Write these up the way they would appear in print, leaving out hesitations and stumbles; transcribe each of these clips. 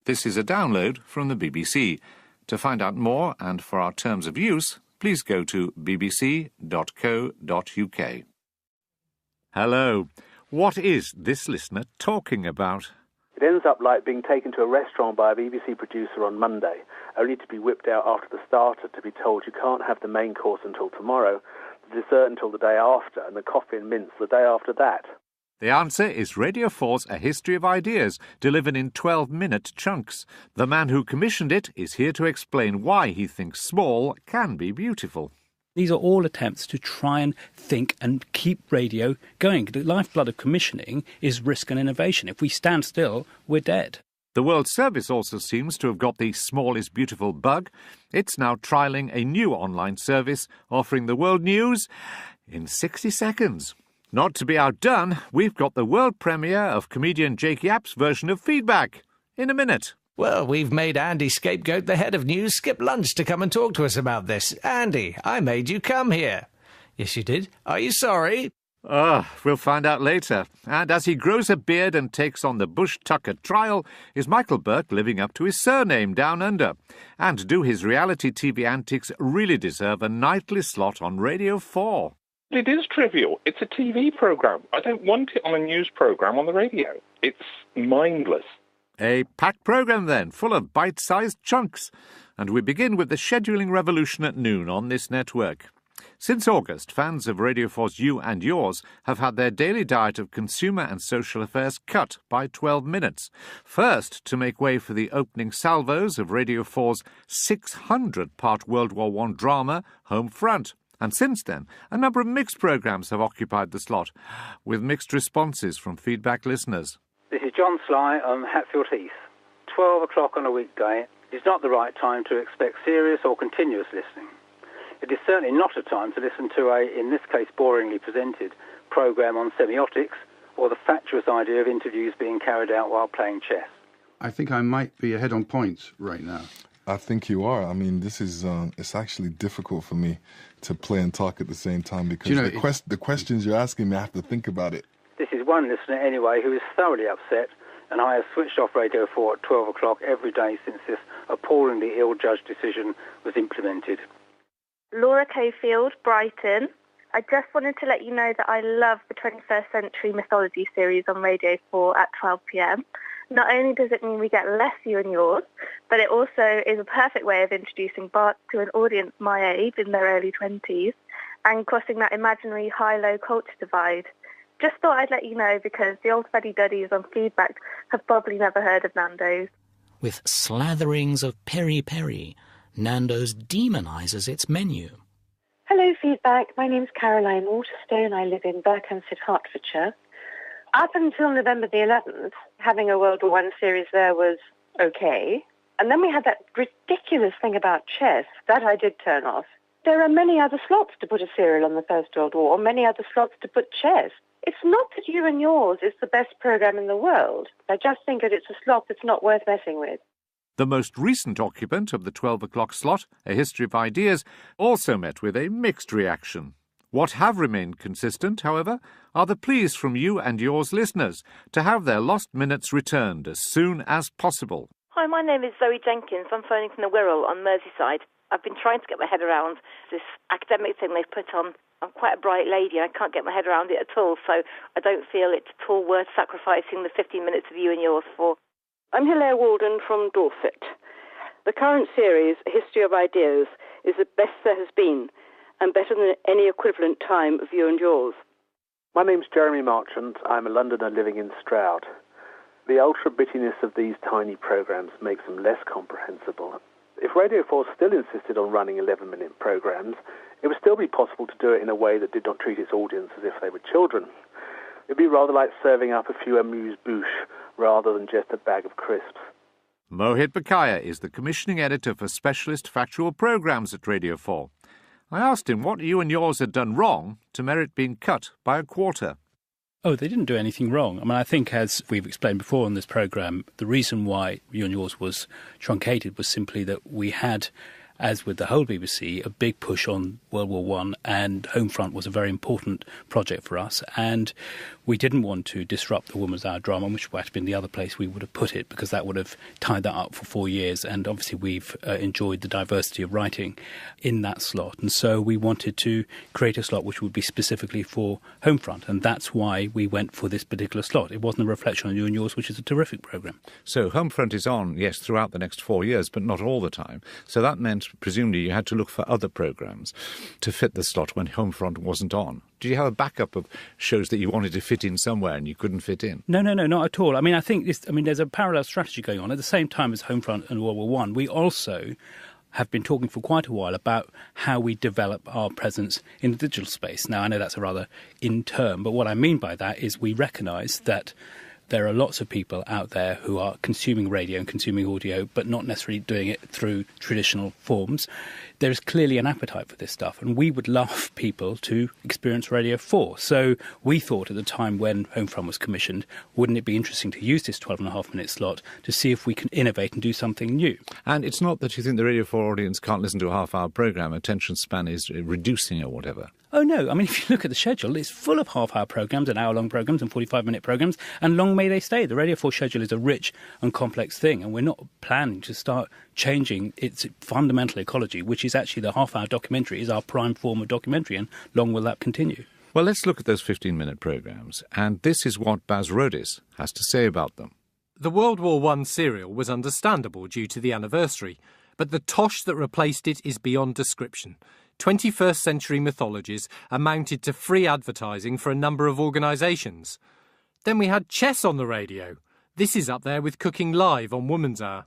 This is a download from the BBC. To find out more and for our terms of use, please go to bbc.co.uk. Hello. What is this listener talking about? It ends up like being taken to a restaurant by a BBC producer on Monday, only to be whipped out after the starter to be told you can't have the main course until tomorrow, the dessert until the day after, and the coffee and mince the day after that. The answer is Radio 4's A History of Ideas, delivered in 12-minute chunks. The man who commissioned it is here to explain why he thinks small can be beautiful. These are all attempts to try and think and keep radio going. The lifeblood of commissioning is risk and innovation. If we stand still, we're dead. The World Service also seems to have got the small is beautiful bug. It's now trialling a new online service offering the world news in 60 seconds. Not to be outdone, we've got the world premiere of comedian Jake Yapp's version of Feedback in a minute. Well, we've made Andy Scapegoat, the head of news, skip lunch to come and talk to us about this. Andy, I made you come here. Yes, you did. Are you sorry? We'll find out later. And as he grows a beard and takes on the Bush Tucker trial, is Michael Burke living up to his surname down under? And do his reality TV antics really deserve a nightly slot on Radio 4? It is trivial. It's a TV programme. I don't want it on a news programme on the radio. It's mindless. A packed programme then, full of bite-sized chunks. And we begin with the scheduling revolution at noon on this network. Since August, fans of Radio 4's You and Yours have had their daily diet of consumer and social affairs cut by 12 minutes. First, to make way for the opening salvos of Radio 4's 600-part World War I drama, Home Front. And since then, a number of mixed programmes have occupied the slot, with mixed responses from feedback listeners. This is John Sly on Hatfield Heath. 12 o'clock on a weekday is not the right time to expect serious or continuous listening. It is certainly not a time to listen to a, in this case boringly presented, programme on semiotics or the fatuous idea of interviews being carried out while playing chess. I think I might be ahead on points right now. I think you are. I mean, this is, it's actually difficult for me to play and talk at the same time because the questions you're asking me, I have to think about it. This is one listener anyway who is thoroughly upset, and I have switched off Radio 4 at 12 o'clock every day since this appallingly ill-judged decision was implemented. Laura Cafield, Brighton. I just wanted to let you know that I love the 21st Century Mythology series on Radio 4 at 12 p.m. Not only does it mean we get less You and Yours, but it also is a perfect way of introducing Bart to an audience my age in their early 20s and crossing that imaginary high-low culture divide. Just thought I'd let you know because the old fuddy-duddies on Feedback have probably never heard of Nando's. With slatherings of peri-peri, Nando's demonises its menu. Hello, Feedback. My name's Caroline Waterstone. I live in Berkhamsted, Hertfordshire. Up until November the 11th, having a World War I series there was okay. And then we had that ridiculous thing about chess. That I did turn off. There are many other slots to put a serial on the First World War, many other slots to put chess. It's not that You and Yours is the best programme in the world. I just think that it's a slot that's not worth messing with. The most recent occupant of the 12 o'clock slot, A History of Ideas, also met with a mixed reaction. What have remained consistent, however, are the pleas from You and Yours listeners to have their lost minutes returned as soon as possible. Hi, my name is Zoe Jenkins. I'm phoning from the Wirral on Merseyside. I've been trying to get my head around this academic thing they've put on. I'm quite a bright lady and I can't get my head around it at all, so I don't feel it's at all worth sacrificing the 15 minutes of You and Yours for. I'm Hilaire Walden from Dorset. The current series, A History of Ideas, is the best there has been, and better than any equivalent time of You and Yours. My name's Jeremy Marchant. I'm a Londoner living in Stroud. The ultra-bittiness of these tiny programmes makes them less comprehensible. If Radio 4 still insisted on running 11-minute programmes, it would still be possible to do it in a way that did not treat its audience as if they were children. It'd be rather like serving up a few amuse-bouche rather than just a bag of crisps. Mohit Bakaya is the commissioning editor for specialist factual programmes at Radio 4. I asked him what You and Yours had done wrong to merit being cut by a quarter. Oh, they didn't do anything wrong. I mean, I think, as we've explained before on this programme, the reason why You and Yours was truncated was simply that we had, as with the whole BBC, a big push on World War I, and Homefront was a very important project for us. And we didn't want to disrupt the Woman's Hour drama, which would have been the other place we would have put it, because that would have tied that up for 4 years. And obviously we've enjoyed the diversity of writing in that slot. And so we wanted to create a slot which would be specifically for Homefront. And that's why we went for this particular slot. It wasn't a reflection on You and Yours, which is a terrific programme. So Homefront is on, yes, throughout the next 4 years, but not all the time. So that meant, presumably, you had to look for other programmes to fit the slot when Homefront wasn't on. Did you have a backup of shows that you wanted to fit in somewhere and you couldn't fit in? No, not at all. I mean, I think there's a parallel strategy going on. At the same time as Homefront and World War One, we also have been talking for quite a while about how we develop our presence in the digital space. Now, I know that's a rather in term, but what I mean by that is we recognise that there are lots of people out there who are consuming radio and consuming audio, but not necessarily doing it through traditional forms. There is clearly an appetite for this stuff, and we would love people to experience Radio 4. So we thought at the time when Homefront was commissioned, wouldn't it be interesting to use this 12.5-minute slot to see if we can innovate and do something new? And it's not that you think the Radio 4 audience can't listen to a half-hour programme, attention span is reducing or whatever. Oh, no. I mean, if you look at the schedule, it's full of half-hour programmes and hour-long programmes and 45-minute programmes, and long may they stay. The Radio 4 schedule is a rich and complex thing, and we're not planning to start changing its fundamental ecology, which is actually the half-hour documentary is our prime form of documentary, and long will that continue. Well, let's look at those 15-minute programmes, and this is what Baz Rodis has to say about them. The World War I serial was understandable due to the anniversary, but the tosh that replaced it is beyond description. 21st century mythologies amounted to free advertising for a number of organisations. Then we had chess on the radio. This is up there with cooking live on Woman's Hour.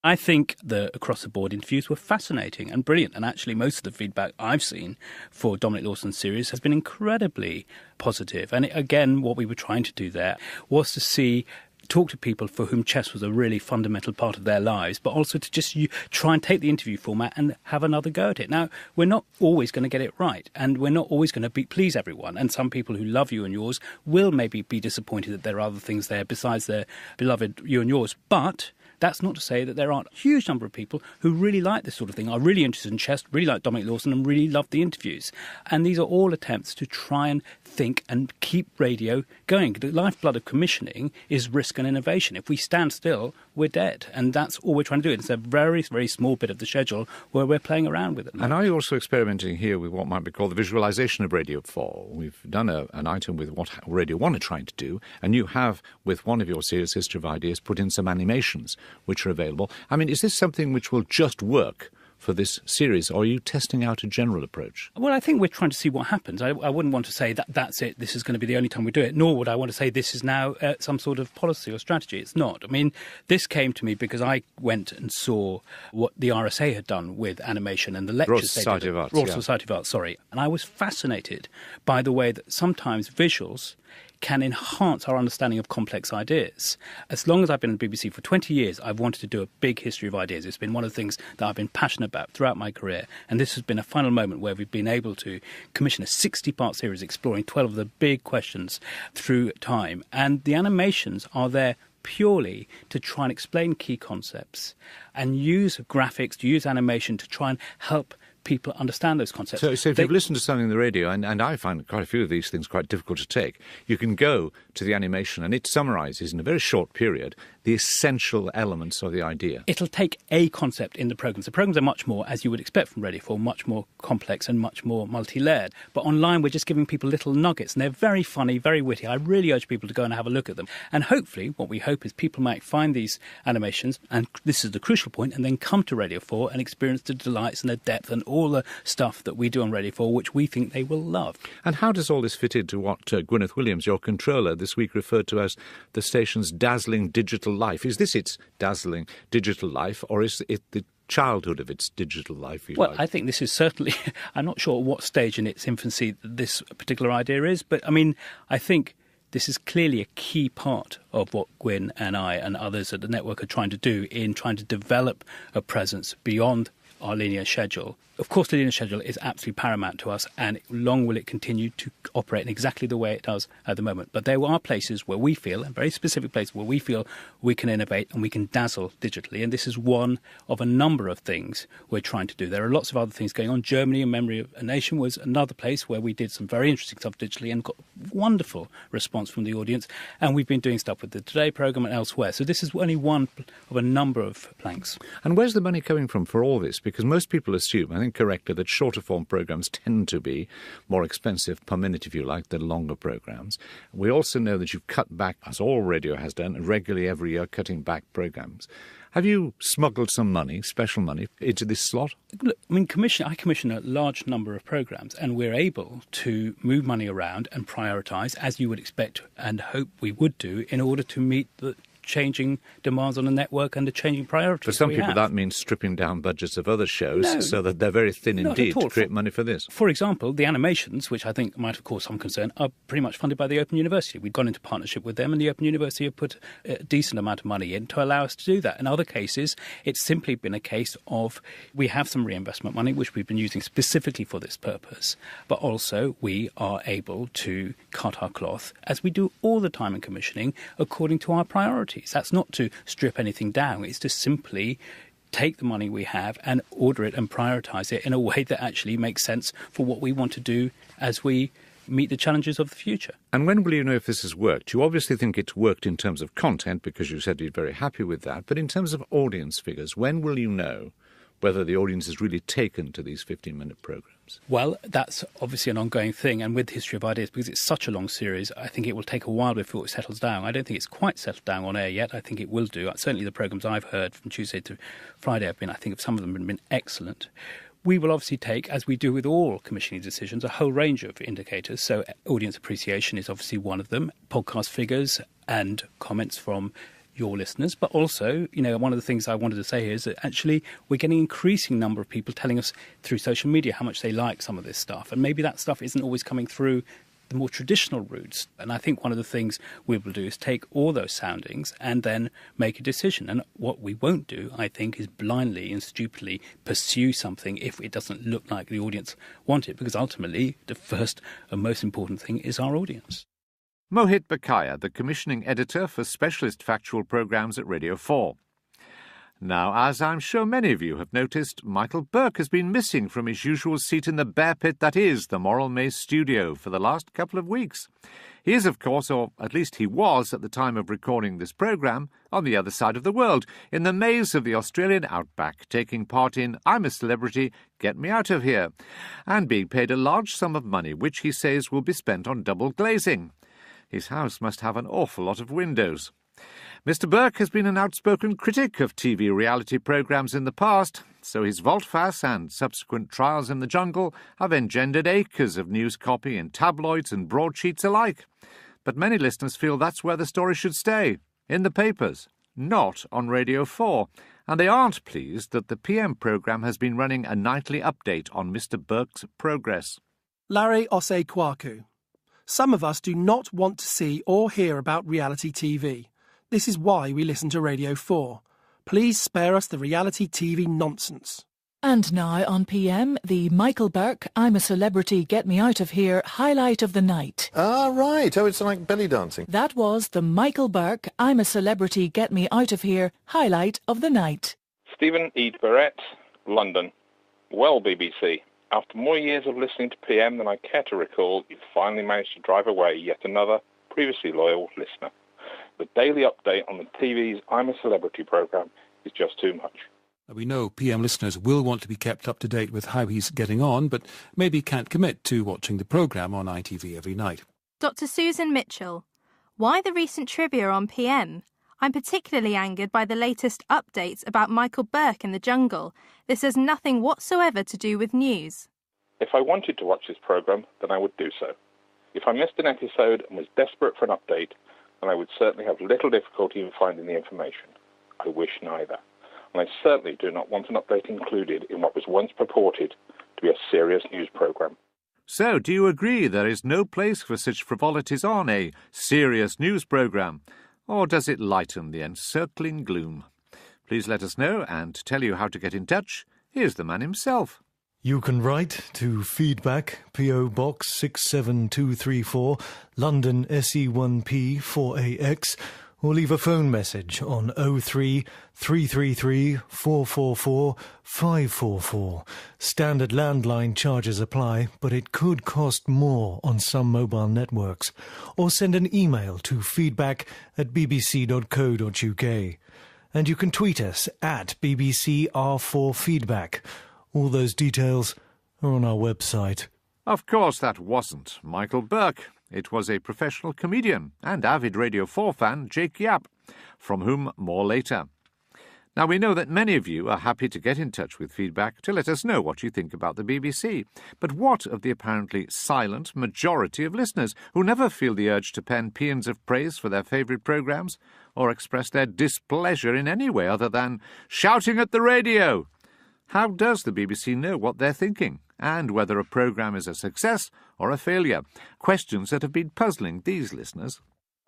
I think the across-the-board interviews were fascinating and brilliant, and actually most of the feedback I've seen for Dominic Lawson's series has been incredibly positive. And again, what we were trying to do there was to talk to people for whom chess was a really fundamental part of their lives, but also to just try and take the interview format and have another go at it. Now, we're not always going to get it right, and we're not always going to please everyone, and some people who love You and Yours will maybe be disappointed that there are other things there besides their beloved You and Yours, but that's not to say that there aren't a huge number of people who really like this sort of thing, are really interested in chess, really like Dominic Lawson, and really love the interviews. And these are all attempts to try and think and keep radio going. The lifeblood of commissioning is risk and innovation. If we stand still, we're dead. And that's all we're trying to do. It's a very, very small bit of the schedule where we're playing around with it. And are you also experimenting here with what might be called the visualisation of Radio 4? We've done an item with what Radio 1 are trying to do, and you have, with one of your series, History of Ideas, put in some animations which are available. I mean, is this something which will just work for this series, or are you testing out a general approach? Well, I think we're trying to see what happens. I wouldn't want to say that's it, this is going to be the only time we do it, nor would I want to say this is now some sort of policy or strategy. It's not. I mean, this came to me because I went and saw what the RSA had done with animation and the lectures Royal Society of Arts. Royal Society of Arts, sorry. And I was fascinated by the way that sometimes visuals can enhance our understanding of complex ideas. As long as I've been in the BBC for 20 years, I've wanted to do a big history of ideas. It's been one of the things that I've been passionate about throughout my career. And this has been a final moment where we've been able to commission a 60-part series exploring 12 of the big questions through time. And the animations are there purely to try and explain key concepts and use graphics, to use animation to try and help people understand those concepts. So if you've listened to something on the radio, and I find quite a few of these things quite difficult to take, you can go to the animation and it summarises in a very short period the essential elements of the idea. It'll take a concept in the programmes. The programmes are much more, as you would expect from Radio 4, much more complex and much more multi-layered. But online, we're just giving people little nuggets, and they're very funny, very witty. I really urge people to go and have a look at them. And hopefully, what we hope is people might find these animations, and this is the crucial point, and then come to Radio 4 and experience the delights and the depth and all the stuff that we do on Radio 4, which we think they will love. And how does all this fit into what Gwyneth Williams, your controller, this week referred to as the station's dazzling digital life? Is this its dazzling digital life, or is it the childhood of its digital life? I think this is certainly, I'm not sure what stage in its infancy this particular idea is, but I mean, I think this is clearly a key part of what Gwyn and I and others at the network are trying to do in trying to develop a presence beyond our linear schedule. Of course, the linear schedule is absolutely paramount to us, and long will it continue to operate in exactly the way it does at the moment. But there are places where we feel, and very specific places where we feel we can innovate and we can dazzle digitally, and this is one of a number of things we're trying to do. There are lots of other things going on. Germany, in Memory of a Nation, was another place where we did some very interesting stuff digitally and got wonderful response from the audience, and we've been doing stuff with the Today programme and elsewhere. So this is only one of a number of planks. And where's the money coming from for all this? Because most people assume, I think correctly, that shorter form programmes tend to be more expensive per minute, if you like, than longer programmes. We also know that you've cut back, as all radio has done, regularly every year, cutting back programmes. Have you smuggled some money, special money, into this slot? Look, I mean, I commission a large number of programmes, and we're able to move money around and prioritise, as you would expect and hope we would do, in order to meet the changing demands on the network and the changing priorities. For some people, that means stripping down budgets of other shows so that they're very thin indeed to create money for this. For example, the animations, which I think might have caused some concern, are pretty much funded by the Open University. We've gone into partnership with them, and the Open University have put a decent amount of money in to allow us to do that. In other cases, it's simply been a case of we have some reinvestment money, which we've been using specifically for this purpose, but also we are able to cut our cloth, as we do all the time in commissioning, according to our priorities. That's not to strip anything down, it's to simply take the money we have and order it and prioritise it in a way that actually makes sense for what we want to do as we meet the challenges of the future. And when will you know if this has worked? You obviously think it's worked in terms of content, because you said you're very happy with that, but in terms of audience figures, when will you know whether the audience has really taken to these 15-minute programmes? Well, that's obviously an ongoing thing, and with History of Ideas, because it's such a long series, I think it will take a while before it settles down. I don't think it's quite settled down on air yet. I think it will do. Certainly the programmes I've heard from Tuesday to Friday have been, I think some of them have been excellent. We will obviously take, as we do with all commissioning decisions, a whole range of indicators. So audience appreciation is obviously one of them, podcast figures and comments from your listeners, but also, one of the things I wanted to say here is that actually we're getting an increasing number of people telling us through social media how much they like some of this stuff, and maybe that stuff isn't always coming through the more traditional routes. And I think one of the things we will do is take all those soundings and then make a decision. And what we won't do, I think, is blindly and stupidly pursue something if it doesn't look like the audience want it, because ultimately the first and most important thing is our audience. Mohit Bakaya, the commissioning editor for specialist factual programmes at Radio 4. Now, as I'm sure many of you have noticed, Michael Burke has been missing from his usual seat in the bear pit that is the Moral Maze studio for the last couple of weeks. He is, of course, or at least he was at the time of recording this programme, on the other side of the world, in the maze of the Australian outback, taking part in I'm a Celebrity, Get Me Out of Here, and being paid a large sum of money, which he says will be spent on double glazing. His house must have an awful lot of windows. Mr. Burke has been an outspoken critic of TV reality programmes in the past, so his volte-face and subsequent trials in the jungle have engendered acres of news copy in tabloids and broadsheets alike. But many listeners feel that's where the story should stay, in the papers, not on Radio 4, and they aren't pleased that the PM programme has been running a nightly update on Mr. Burke's progress. Larry Osei Kwaku. Some of us do not want to see or hear about reality TV. This is why we listen to Radio 4. Please spare us the reality TV nonsense. And now on PM, the Michael Burke I'm a Celebrity, Get Me Out of Here highlight of the night. Ah, right. Oh, it's like belly dancing. That was the Michael Burke I'm a Celebrity, Get Me Out of Here highlight of the night. Stephen Eade Barrett, London. Well, BBC. After more years of listening to PM than I care to recall, you've finally managed to drive away yet another previously loyal listener. The daily update on the TV's I'm a Celebrity programme is just too much. We know PM listeners will want to be kept up to date with how he's getting on, but maybe can't commit to watching the programme on ITV every night. Dr. Susan Mitchell. Why the recent trivia on PM? I'm particularly angered by the latest updates about Michael Burke in the jungle. This has nothing whatsoever to do with news. If I wanted to watch this programme, then I would do so. If I missed an episode and was desperate for an update, then I would certainly have little difficulty in finding the information. I wish neither. And I certainly do not want an update included in what was once purported to be a serious news programme. So, do you agree there is no place for such frivolities on a serious news programme? Or does it lighten the encircling gloom? Please let us know, and to tell you how to get in touch, Here's the man himself. You can write to Feedback, P.O. Box 67234, London SE1P 4AX, or leave a phone message on 03 333 444 544. Standard landline charges apply, but it could cost more on some mobile networks. Or send an email to feedback@bbc.co.uk. And you can tweet us at BBCR4Feedback. All those details are on our website. Of course that wasn't Mihkel Burke. It was a professional comedian and avid Radio 4 fan, Jake Yap, from whom more later. Now, we know that many of you are happy to get in touch with Feedback to let us know what you think about the BBC. But what of the apparently silent majority of listeners who never feel the urge to pen paeans of praise for their favourite programmes or express their displeasure in any way other than shouting at the radio? How does the BBC know what they're thinking, and whether a programme is a success or a failure? Questions that have been puzzling these listeners.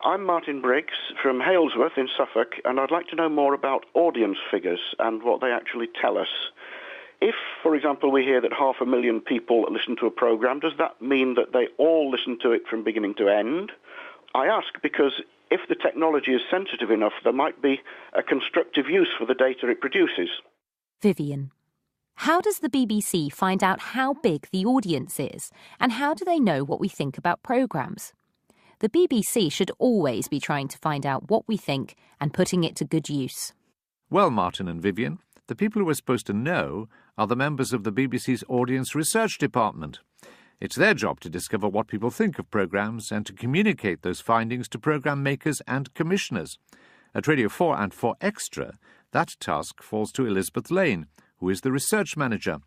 I'm Martin Briggs from Halesworth in Suffolk, and I'd like to know more about audience figures and what they actually tell us. If, for example, we hear that 500,000 people listen to a programme, does that mean that they all listen to it from beginning to end? I ask because if the technology is sensitive enough, there might be a constructive use for the data it produces. Vivian. How does the BBC find out how big the audience is, and how do they know what we think about programmes? The BBC should always be trying to find out what we think and putting it to good use. Well, Martin and Vivian, the people who are supposed to know are the members of the BBC's Audience Research Department. It's their job to discover what people think of programmes and to communicate those findings to programme makers and commissioners. At Radio 4 and 4 Extra, that task falls to Elizabeth Lane, who is the research manager.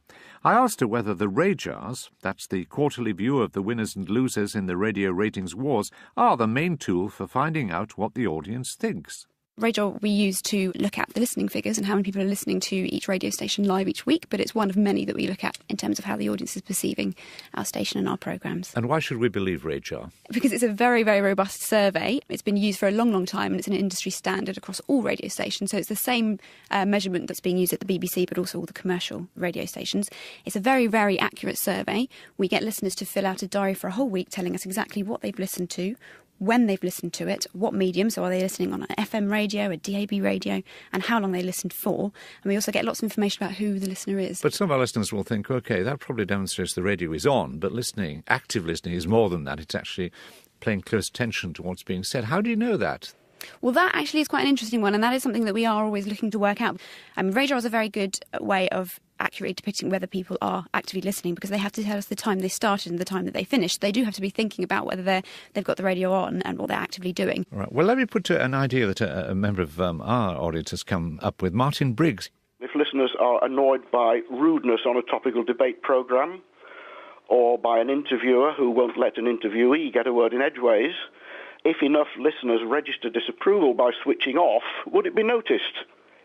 I asked her whether the radars, that's the quarterly view of the winners and losers in the radio ratings wars, are the main tool for finding out what the audience thinks. Radar we use to look at the listening figures and how many people are listening to each radio station live each week, but it's one of many that we look at in terms of how the audience is perceiving our station and our programmes. And why should we believe Radar? Because it's a very, very robust survey. It's been used for a long, long time, and it's an industry standard across all radio stations. So it's the same measurement that's being used at the BBC, but also all the commercial radio stations. It's a very, very accurate survey. We get listeners to fill out a diary for a whole week telling us exactly what they've listened to, when they've listened to it, what medium, so are they listening on an FM radio, a DAB radio, and how long they listened for. And we also get lots of information about who the listener is. But some of our listeners will think, OK, that probably demonstrates the radio is on, but listening, active listening, is more than that. It's actually paying close attention to what's being said. How do you know that? Well, that actually is quite an interesting one, and that is something that we are always looking to work out. Radar is a very good way of accurately depicting whether people are actively listening, because they have to tell us the time they started and the time that they finished. They do have to be thinking about whether they've got the radio on and what they're actively doing. All right. Well, let me put an idea that a member of our audience has come up with. Martin Briggs. If listeners are annoyed by rudeness on a topical debate programme, or by an interviewer who won't let an interviewee get a word in edgeways, if enough listeners register disapproval by switching off, would it be noticed?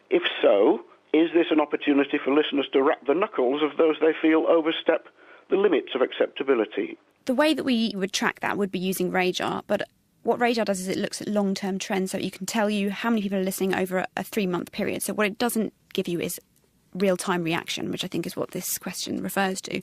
If so, is this an opportunity for listeners to wrap the knuckles of those they feel overstep the limits of acceptability? The way that we would track that would be using Radar, but what Radar does is it looks at long-term trends, so you can tell you how many people are listening over a 3-month period. So what it doesn't give you is real-time reaction, which I think is what this question refers to.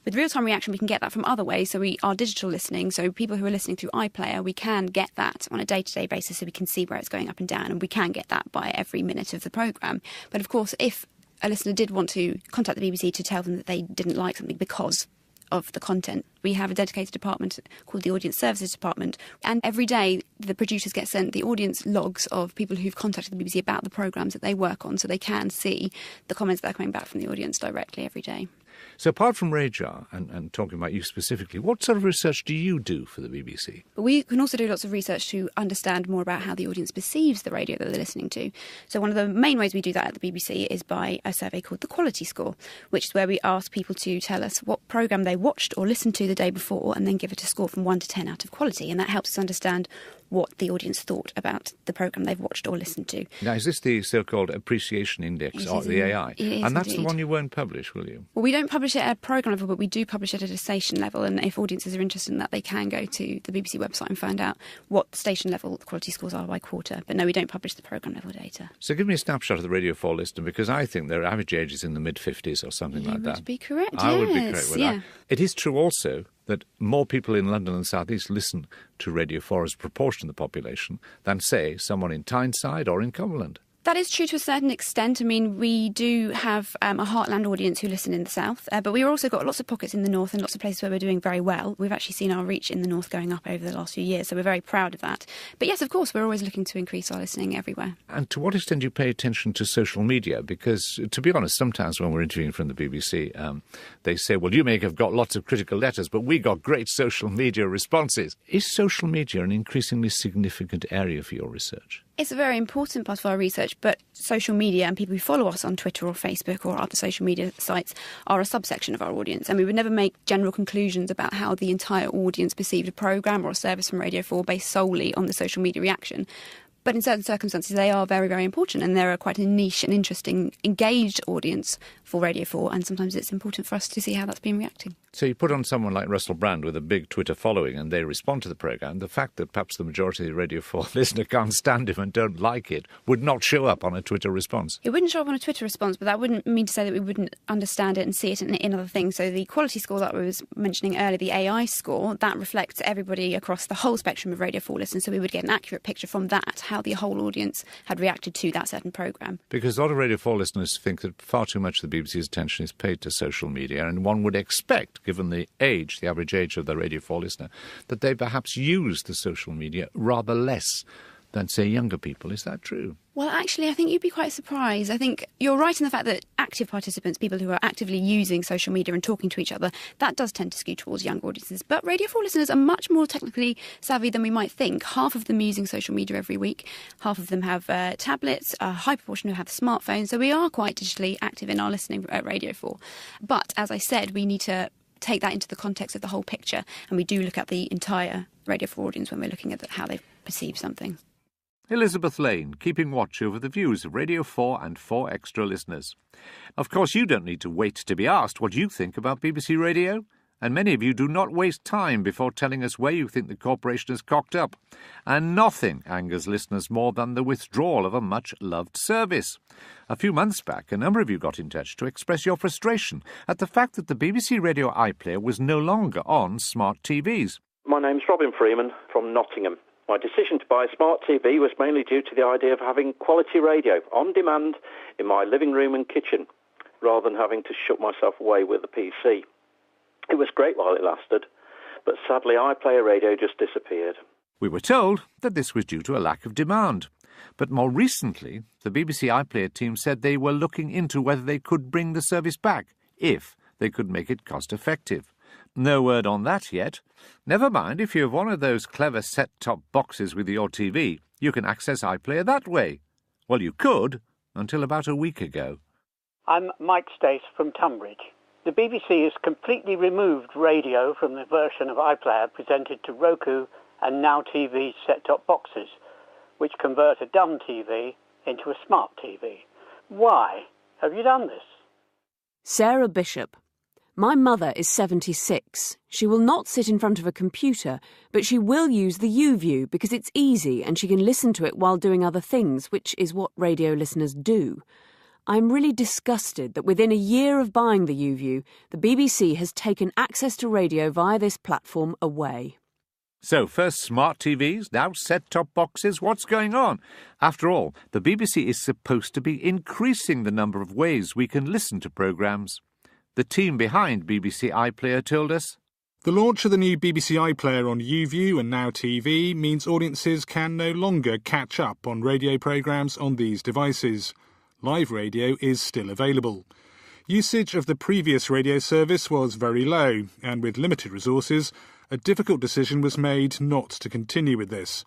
With real-time reaction, we can get that from other ways. So our digital listening, so people who are listening through iPlayer, we can get that on a day-to-day basis, so we can see where it's going up and down, and we can get that by every minute of the programme. But of course, if a listener did want to contact the BBC to tell them that they didn't like something because of the content, we have a dedicated department called the Audience Services Department, and every day the producers get sent the audience logs of people who've contacted the BBC about the programmes that they work on, so they can see the comments that are coming back from the audience directly every day. So apart from Radar, and talking about you specifically, what sort of research do you do for the BBC? We can also do lots of research to understand more about how the audience perceives the radio that they're listening to. So one of the main ways we do that at the BBC is by a survey called the Quality Score, which is where we ask people to tell us what programme they watched or listened to the day before, and then give it a score from 1 to 10 out of quality. And that helps us understand what the audience thought about the programme they've watched or listened to. Now, is this the so-called appreciation index, or the AI? It is and that's indeed the one you won't publish, will you? Well, we don't don't publish it at a programme level, but we do publish it at a station level, and if audiences are interested in that, they can go to the BBC website and find out what station level quality scores are by quarter. But no, we don't publish the programme level data. So give me a snapshot of the Radio 4 listener, because I think their average age is in the mid-50s or something like that. You would be correct, I would be correct with yeah. that. It is true also that more people in London and South East listen to Radio 4 as a proportion of the population than, say, someone in Tyneside or in Cumberland. That is true to a certain extent. I mean, we do have a heartland audience who listen in the south, but we've also got lots of pockets in the north and lots of places where we're doing very well. We've actually seen our reach in the north going up over the last few years, so we're very proud of that. But yes, of course, we're always looking to increase our listening everywhere. And to what extent do you pay attention to social media? Because, to be honest, sometimes when we're interviewing from the BBC, they say, well, you may have got lots of critical letters, but we got great social media responses. Is social media an increasingly significant area for your research? It's a very important part of our research, but social media and people who follow us on Twitter or Facebook or other social media sites are a subsection of our audience. And we would never make general conclusions about how the entire audience perceived a programme or a service from Radio 4 based solely on the social media reaction. But in certain circumstances, they are very, very important, and they're quite a niche and interesting, engaged audience for Radio 4, and sometimes it's important for us to see how that's been reacting. So you put on someone like Russell Brand with a big Twitter following and they respond to the programme. The fact that perhaps the majority of the Radio 4 listener can't stand him and don't like it would not show up on a Twitter response. It wouldn't show up on a Twitter response, but that wouldn't mean to say that we wouldn't understand it and see it in other things. So the quality score that I was mentioning earlier, the AI score, that reflects everybody across the whole spectrum of Radio 4 listeners. So we would get an accurate picture from that, how the whole audience had reacted to that certain programme. Because a lot of Radio 4 listeners think that far too much of the BBC's attention is paid to social media, and one would expect, given the average age of the Radio 4 listener, that they perhaps use the social media rather less than, say, younger people. Is that true? Well, actually, I think you'd be quite surprised. I think you're right in the fact that active participants, people who are actively using social media and talking to each other, that does tend to skew towards young audiences. But Radio 4 listeners are much more technically savvy than we might think. Half of them using social media every week. Half of them have tablets. A high proportion who have smartphones. So we are quite digitally active in our listening at Radio 4. But, as I said, we need to take that into the context of the whole picture, and we do look at the entire Radio 4 audience when we're looking at how they perceive something. Elizabeth Lane, keeping watch over the views of Radio 4 and 4 Extra listeners. Of course, you don't need to wait to be asked what you think about BBC Radio, and many of you do not waste time before telling us where you think the corporation has cocked up. And nothing angers listeners more than the withdrawal of a much-loved service. A few months back, a number of you got in touch to express your frustration at the fact that the BBC Radio iPlayer was no longer on smart TVs. My name's Robin Freeman from Nottingham. My decision to buy a smart TV was mainly due to the idea of having quality radio on demand in my living room and kitchen, rather than having to shut myself away with a PC. It was great while it lasted, but sadly iPlayer radio just disappeared. We were told that this was due to a lack of demand. But more recently, the BBC iPlayer team said they were looking into whether they could bring the service back, if they could make it cost-effective. No word on that yet. Never mind, if you have one of those clever set-top boxes with your TV, you can access iPlayer that way. Well, you could, until about a week ago. I'm Mike Stace from Tunbridge. The BBC has completely removed radio from the version of iPlayer presented to Roku and Now TV set-top boxes, which convert a dumb TV into a smart TV. Why have you done this? Sarah Bishop. My mother is 76. She will not sit in front of a computer, but she will use the U-View because it's easy and she can listen to it while doing other things, which is what radio listeners do. I'm really disgusted that within a year of buying the U-View, the BBC has taken access to radio via this platform away. So, first smart TVs, now set-top boxes. What's going on? After all, the BBC is supposed to be increasing the number of ways we can listen to programmes. The team behind BBC iPlayer told us. The launch of the new BBC iPlayer on U-View and Now TV means audiences can no longer catch up on radio programmes on these devices. Live radio is still available. Usage of the previous radio service was very low, and with limited resources, a difficult decision was made not to continue with this.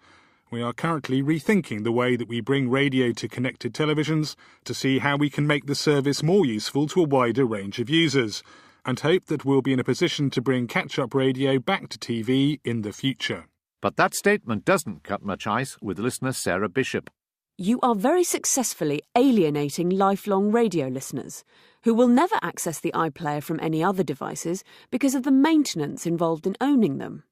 We are currently rethinking the way that we bring radio to connected televisions to see how we can make the service more useful to a wider range of users, and hope that we'll be in a position to bring catch-up radio back to TV in the future. But that statement doesn't cut much ice with listener Sarah Bishop. You are very successfully alienating lifelong radio listeners. who will never access the iPlayer from any other devices because of the maintenance involved in owning them.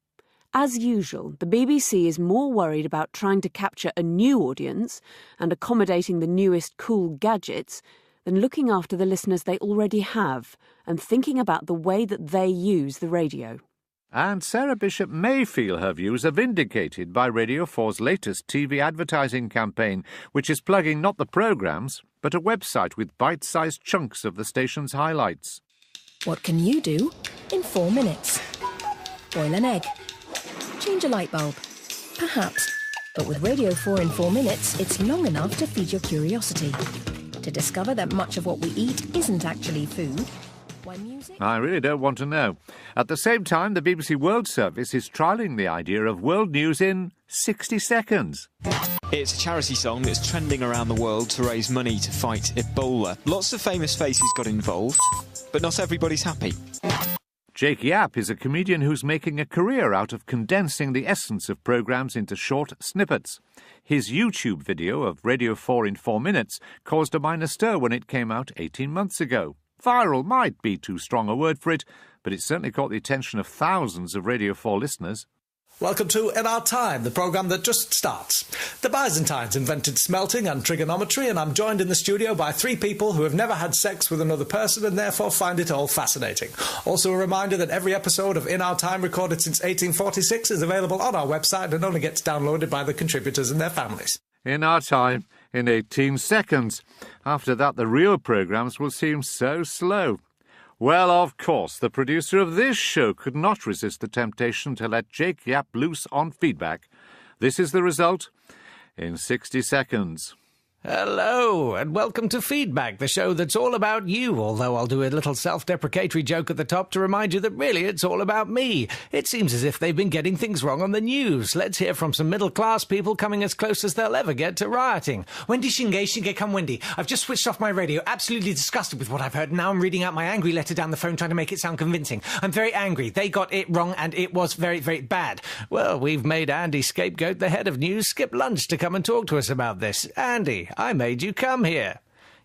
As usual, the BBC is more worried about trying to capture a new audience and accommodating the newest cool gadgets than looking after the listeners they already have and thinking about the way that they use the radio. And Sarah Bishop may feel her views are vindicated by Radio 4's latest TV advertising campaign, which is plugging not the programmes, but a website with bite-sized chunks of the station's highlights. What can you do in 4 minutes? Boil an egg. Change a light bulb. Perhaps. But with Radio 4 in 4 minutes, it's long enough to feed your curiosity. To discover that much of what we eat isn't actually food. Why music? I really don't want to know. At the same time, the BBC World Service is trialling the idea of world news in 60 seconds. It's a charity song that's trending around the world to raise money to fight Ebola. Lots of famous faces got involved, but not everybody's happy. Jake Yapp is a comedian who's making a career out of condensing the essence of programmes into short snippets. His YouTube video of Radio 4 in 4 minutes caused a minor stir when it came out 18 months ago. Viral might be too strong a word for it, but it certainly caught the attention of thousands of Radio 4 listeners. Welcome to In Our Time, the programme that just starts. The Byzantines invented smelting and trigonometry, and I'm joined in the studio by 3 people who have never had sex with another person and therefore find it all fascinating. Also a reminder that every episode of In Our Time recorded since 1846 is available on our website and only gets downloaded by the contributors and their families. In Our Time, in 18 seconds. After that, the real programmes will seem so slow. Well, of course, the producer of this show could not resist the temptation to let Jake Yapp loose on feedback. This is the result in 60 seconds. Hello, and welcome to Feedback, the show that's all about you, although I'll do a little self-deprecatory joke at the top to remind you that really it's all about me. It seems as if they've been getting things wrong on the news. Let's hear from some middle-class people coming as close as they'll ever get to rioting. Wendy Shinge, come Wendy. I've just switched off my radio, absolutely disgusted with what I've heard. Now I'm reading out my angry letter down the phone trying to make it sound convincing. I'm very angry. They got it wrong and it was very, very bad. Well, we've made Andy Scapegoat, the head of news, skip lunch to come and talk to us about this. Andy, I made you come here.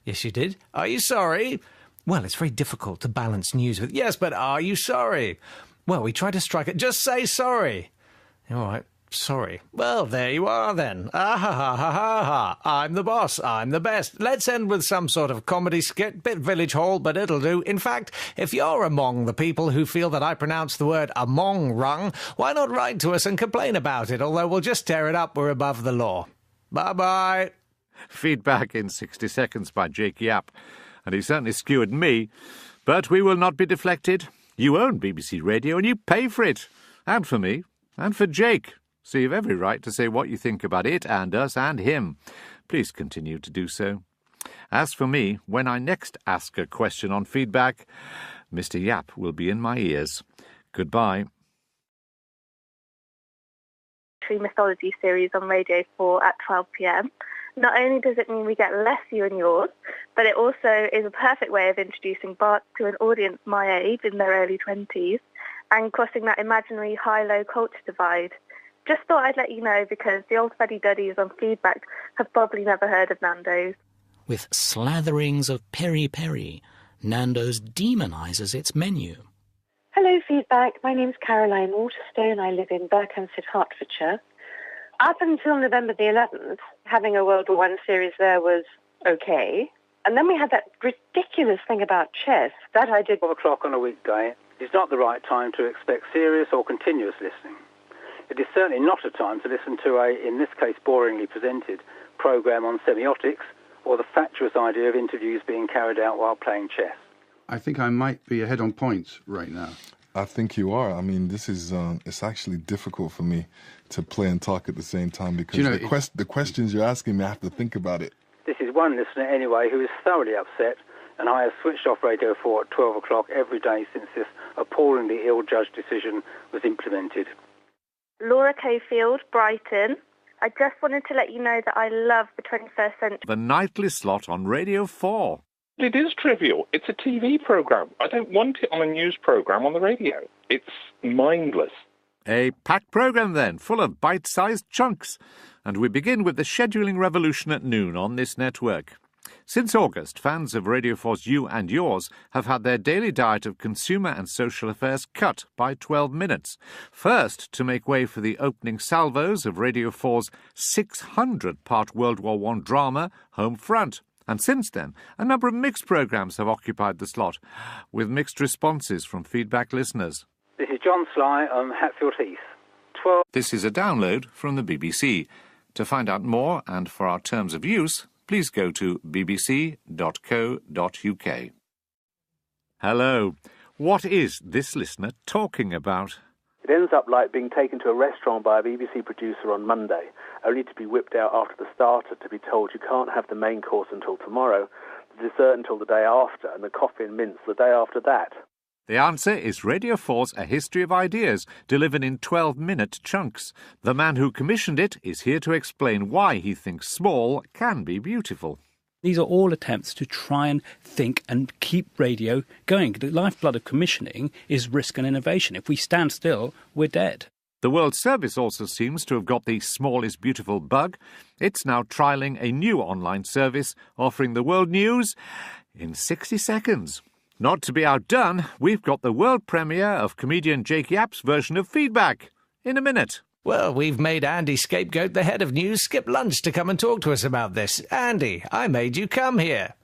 Yes, you did. Are you sorry? Well, it's very difficult to balance news with, yes, but are you sorry? Well, we tried to strike it. Just say sorry. All right, sorry. Well, there you are then. Ah ha ha ha ha ha. I'm the boss. I'm the best. Let's end with some sort of comedy skit. Bit Village Hall, but it'll do. In fact, if you're among the people who feel that I pronounce the word among wrong, why not write to us and complain about it? Although we'll just tear it up. We're above the law. Bye-bye. Feedback in 60 seconds by Jake Yapp. And he certainly skewered me. But we will not be deflected. You own BBC Radio and you pay for it. And for me. And for Jake. So you've every right to say what you think about it and us and him. Please continue to do so. As for me, when I next ask a question on Feedback, Mr. Yapp will be in my ears. Goodbye. Mythology series on Radio 4 at 12 p.m. Not only does it mean we get less you and yours, but it also is a perfect way of introducing Bart to an audience my age in their early 20s and crossing that imaginary high-low culture divide. Just thought I'd let you know because the old fuddy-duddies on Feedback have probably never heard of Nando's. With slatherings of peri-peri, Nando's demonises its menu. Hello, Feedback. My name's Caroline Waterstone. I live in Berkhamsted, Hertfordshire. Up until November the 11th, having a World War I series there was okay. And then we had that ridiculous thing about chess. That I did. 12 o'clock on a weekday is not the right time to expect serious or continuous listening. It is certainly not a time to listen to a, in this case, boringly presented programme on semiotics or the fatuous idea of interviews being carried out while playing chess. I think I might be ahead on points right now. I think you are. I mean, this is, it's actually difficult for me to play and talk at the same time because the questions you're asking me, I have to think about it. This is one listener anyway who is thoroughly upset, and I have switched off Radio 4 at 12 o'clock every day since this appallingly ill-judged decision was implemented. Laura Cafield, Brighton. I just wanted to let you know that I love the 21st century. The nightly slot on Radio 4. It is trivial. It's a TV programme. I don't want it on a news programme on the radio. It's mindless. A packed programme then, full of bite-sized chunks. And we begin with the scheduling revolution at noon on this network. Since August, fans of Radio 4's You and Yours have had their daily diet of consumer and social affairs cut by 12 minutes. First, to make way for the opening salvos of Radio 4's 600-part World War I drama, Home Front. And since then, a number of mixed programmes have occupied the slot, with mixed responses from feedback listeners. This is John Sly on Hatfield Heath. This is a download from the BBC. To find out more and for our terms of use, please go to bbc.co.uk. Hello. What is this listener talking about? It ends up like being taken to a restaurant by a BBC producer on Monday, only to be whipped out after the starter to be told you can't have the main course until tomorrow, the dessert until the day after, and the coffee and mince the day after that. The answer is Radio 4's A History of Ideas, delivered in 12-minute chunks. The man who commissioned it is here to explain why he thinks small can be beautiful. These are all attempts to try and think and keep radio going. The lifeblood of commissioning is risk and innovation. If we stand still, we're dead. The World Service also seems to have got the small is beautiful bug. It's now trialling a new online service offering the world news in 60 seconds. Not to be outdone, we've got the world premiere of comedian Jake Yapp's version of Feedback in a minute. Well, we've made Andy Scapegoat, the head of news, skip lunch to come and talk to us about this. Andy, I made you come here.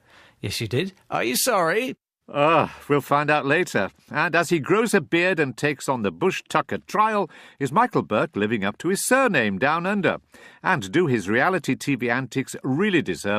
Yes, you did. Are you sorry? We'll find out later. And as he grows a beard and takes on the Bush Tucker trial, is Mihkel Burke living up to his surname down under? And do his reality TV antics really deserve